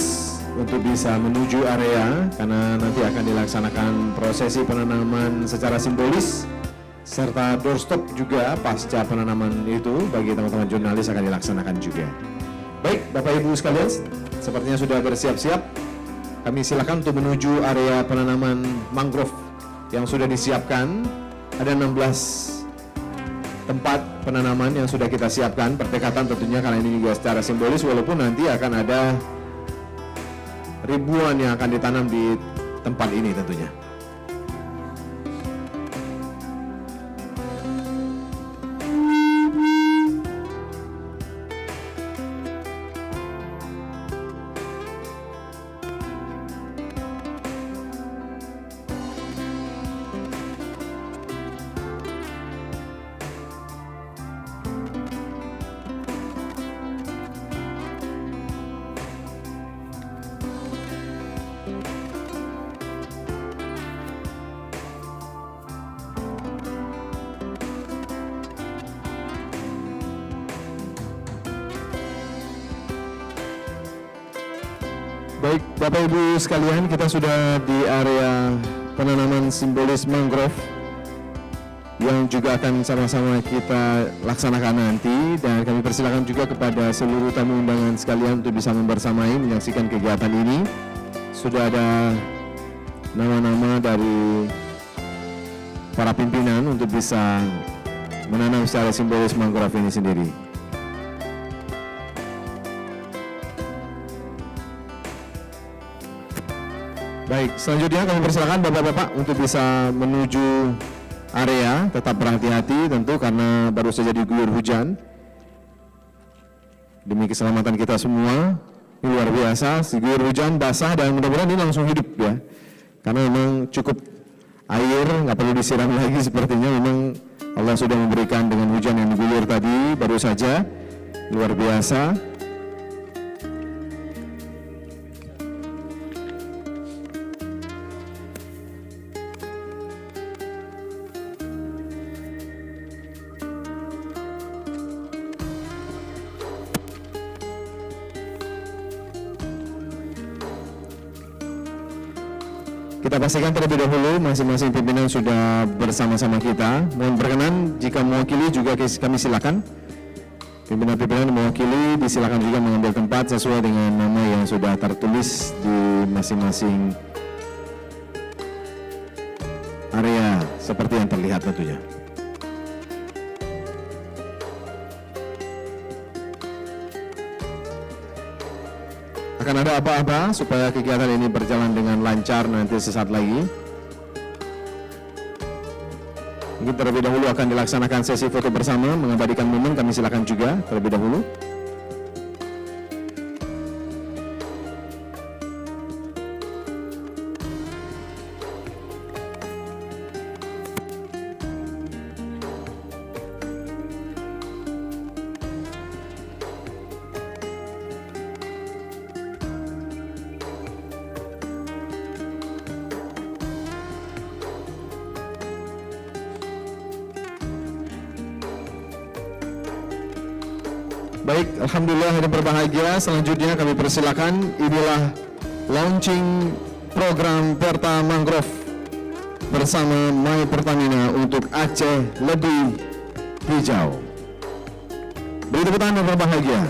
untuk bisa menuju area karena nanti akan dilaksanakan prosesi penanaman secara simbolis serta doorstop juga pasca penanaman itu bagi teman-teman jurnalis akan dilaksanakan juga. Baik, Bapak Ibu sekalian, sepertinya sudah bersiap-siap. Kami silakan untuk menuju area penanaman mangrove yang sudah disiapkan. Ada 16 tempat penanaman yang sudah kita siapkan, pertekatan tentunya karena ini juga secara simbolis walaupun nanti akan ada ribuan yang akan ditanam di tempat ini tentunya. Baik, Bapak Ibu sekalian, kita sudah di area penanaman simbolis mangrove yang juga akan sama-sama kita laksanakan nanti, dan kami persilakan juga kepada seluruh tamu undangan sekalian untuk bisa membersamai menyaksikan kegiatan ini. Sudah ada nama-nama dari para pimpinan untuk bisa menanam secara simbolis mangrove ini sendiri. Baik, selanjutnya kami persilakan Bapak-Bapak untuk bisa menuju area, tetap berhati-hati tentu karena baru saja diguyur hujan. Demi keselamatan kita semua, ini luar biasa, diguyur hujan, basah dan mudah-mudahan ini langsung hidup ya. Karena memang cukup air, nggak perlu disiram lagi sepertinya, memang Allah sudah memberikan dengan hujan yang diguyur tadi baru saja, luar biasa. Kita pastikan terlebih dahulu masing-masing pimpinan sudah bersama-sama kita. Mohon berkenan jika mewakili juga kami silakan. Pimpinan-pimpinan mewakili disilakan juga mengambil tempat sesuai dengan nama yang sudah tertulis di masing-masing area seperti yang terlihat tentunya. Akan ada apa-apa supaya kegiatan ini berjalan dengan lancar nanti sesaat lagi. Mungkin terlebih dahulu akan dilaksanakan sesi foto bersama, mengabadikan momen, kami silakan juga terlebih dahulu. Baik, alhamdulillah hadirin berbahagia. Selanjutnya kami persilakan, inilah launching program Perta Mangrove bersama My Pertamina untuk Aceh Lebih Hijau. Beri tepuk tangan yang berbahagia.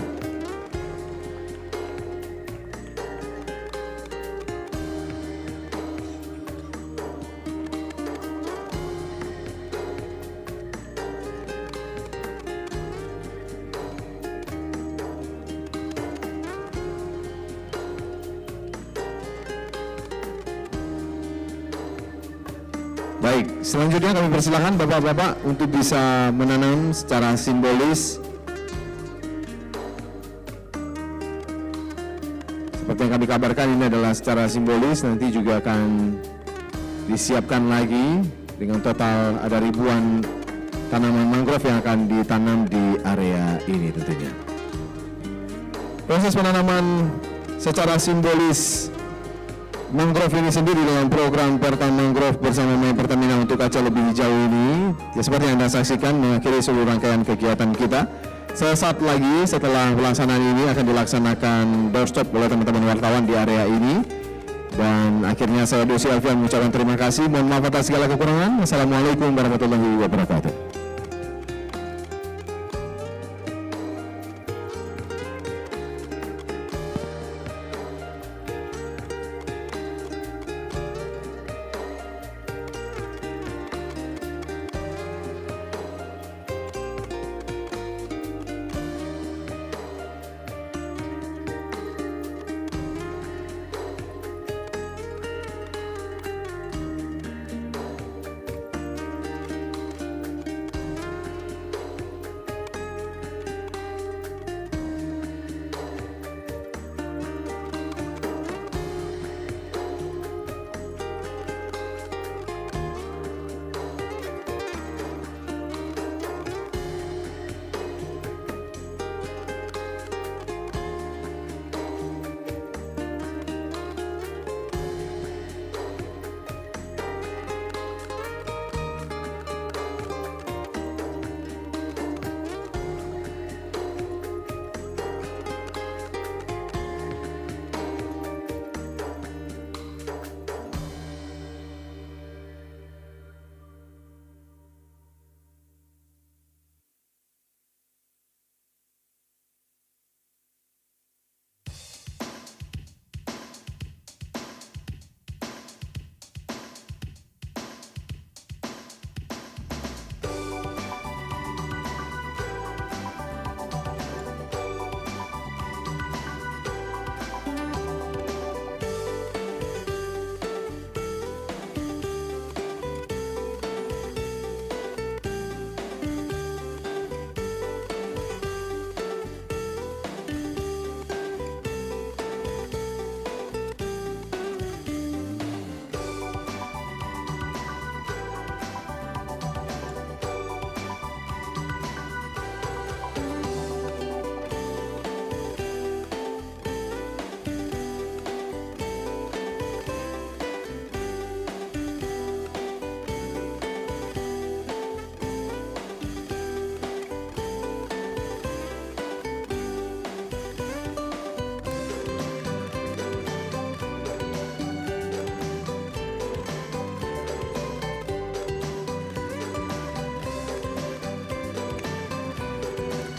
Baik, selanjutnya kami persilakan Bapak-Bapak untuk bisa menanam secara simbolis. Seperti yang kami kabarkan, ini adalah secara simbolis, nanti juga akan disiapkan lagi dengan total ada ribuan tanaman mangrove yang akan ditanam di area ini tentunya. Proses penanaman secara simbolis mangrove ini sendiri dalam program Pertam Mangrove bersama My Pertamina untuk Aceh Lebih Hijau ini, ya seperti yang Anda saksikan mengakhiri seluruh rangkaian kegiatan kita. Sesaat lagi setelah pelaksanaan ini akan dilaksanakan doorstop oleh teman-teman wartawan di area ini. Dan akhirnya saya Dosi Alfian mengucapkan terima kasih. Mohon maaf atas segala kekurangan. Assalamualaikum warahmatullahi wabarakatuh.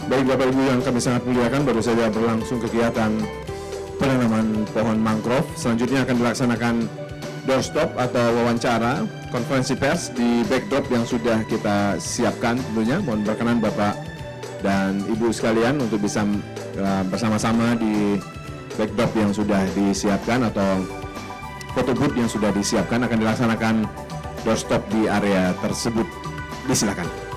Baik Bapak Ibu yang kami sangat muliakan, baru saja berlangsung kegiatan penanaman pohon mangrove. Selanjutnya akan dilaksanakan doorstop atau wawancara konferensi pers di backdrop yang sudah kita siapkan tentunya. Mohon berkenan Bapak dan Ibu sekalian untuk bisa bersama-sama di backdrop yang sudah disiapkan atau foto booth yang sudah disiapkan. Akan dilaksanakan doorstop di area tersebut. Disilakan.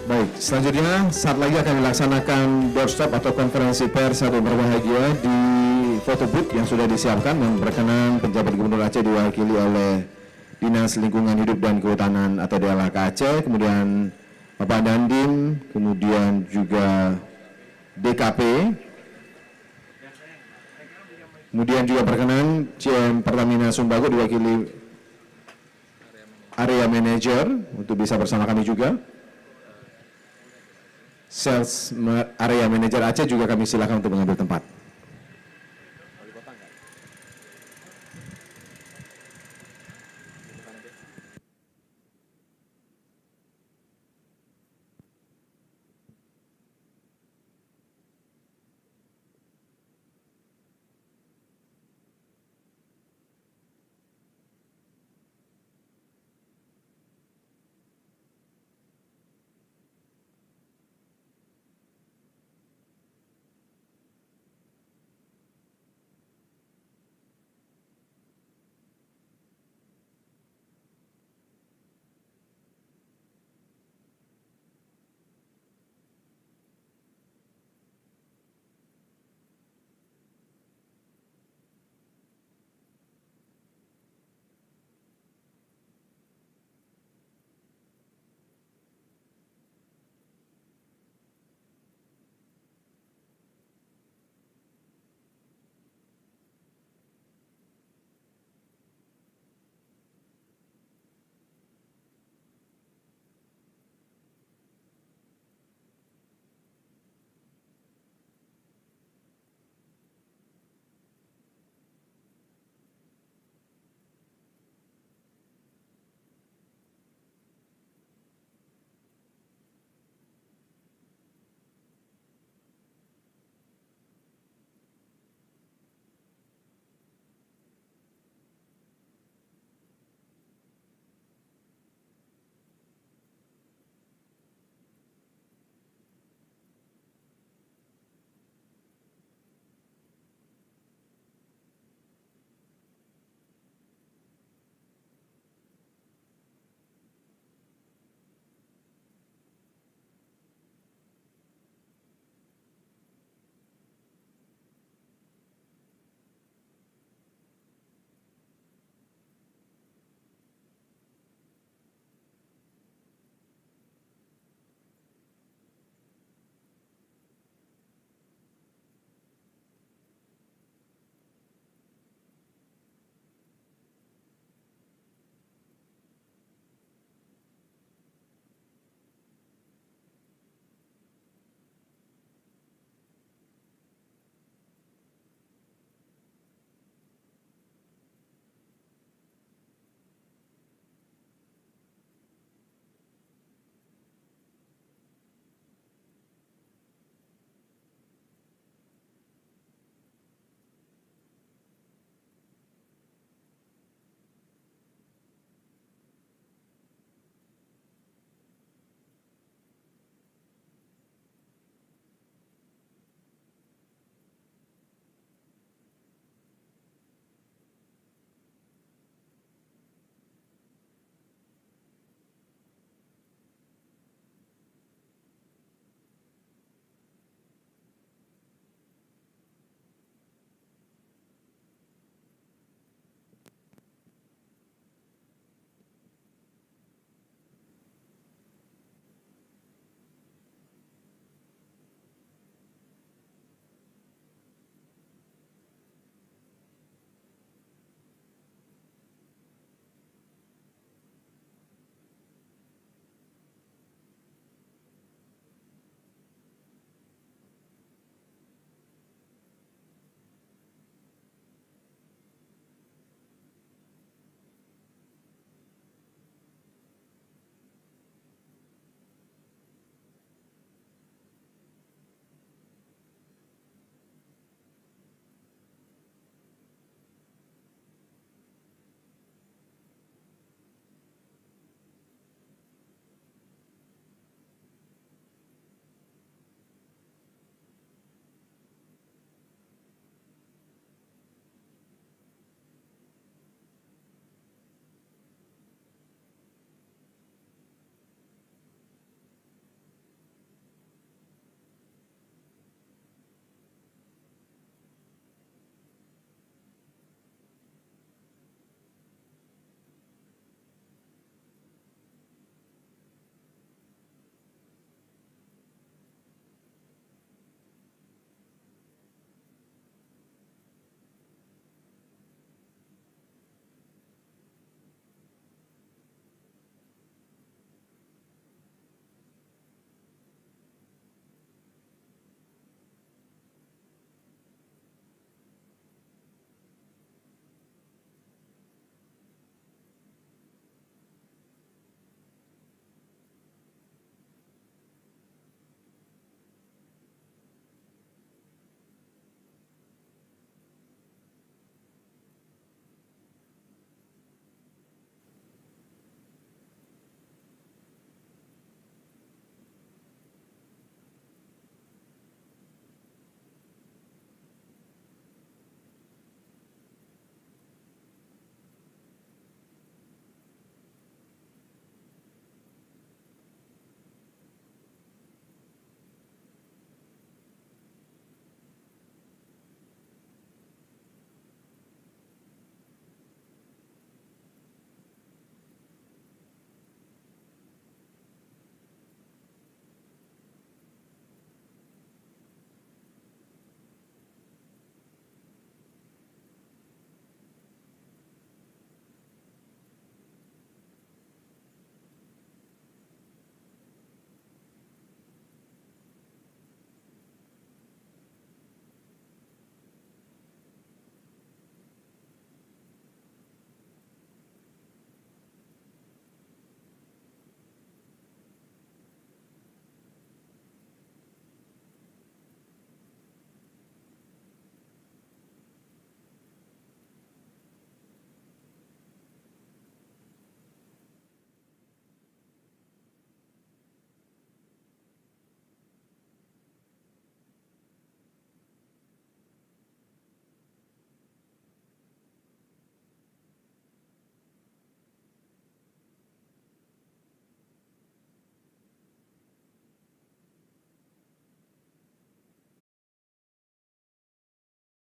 Baik, selanjutnya saat lagi akan dilaksanakan doorstop atau konferensi pers atau berbahagia di foto booth yang sudah disiapkan. Yang berkenan penjabat Gubernur Aceh diwakili oleh Dinas Lingkungan Hidup dan Kehutanan atau DLHK Aceh, kemudian Bapak Dandim, kemudian juga DKP, kemudian juga berkenan GM Pertamina Sumbago diwakili area manager untuk bisa bersama kami juga. Sales area manager Aceh juga kami silakan untuk mengambil tempat.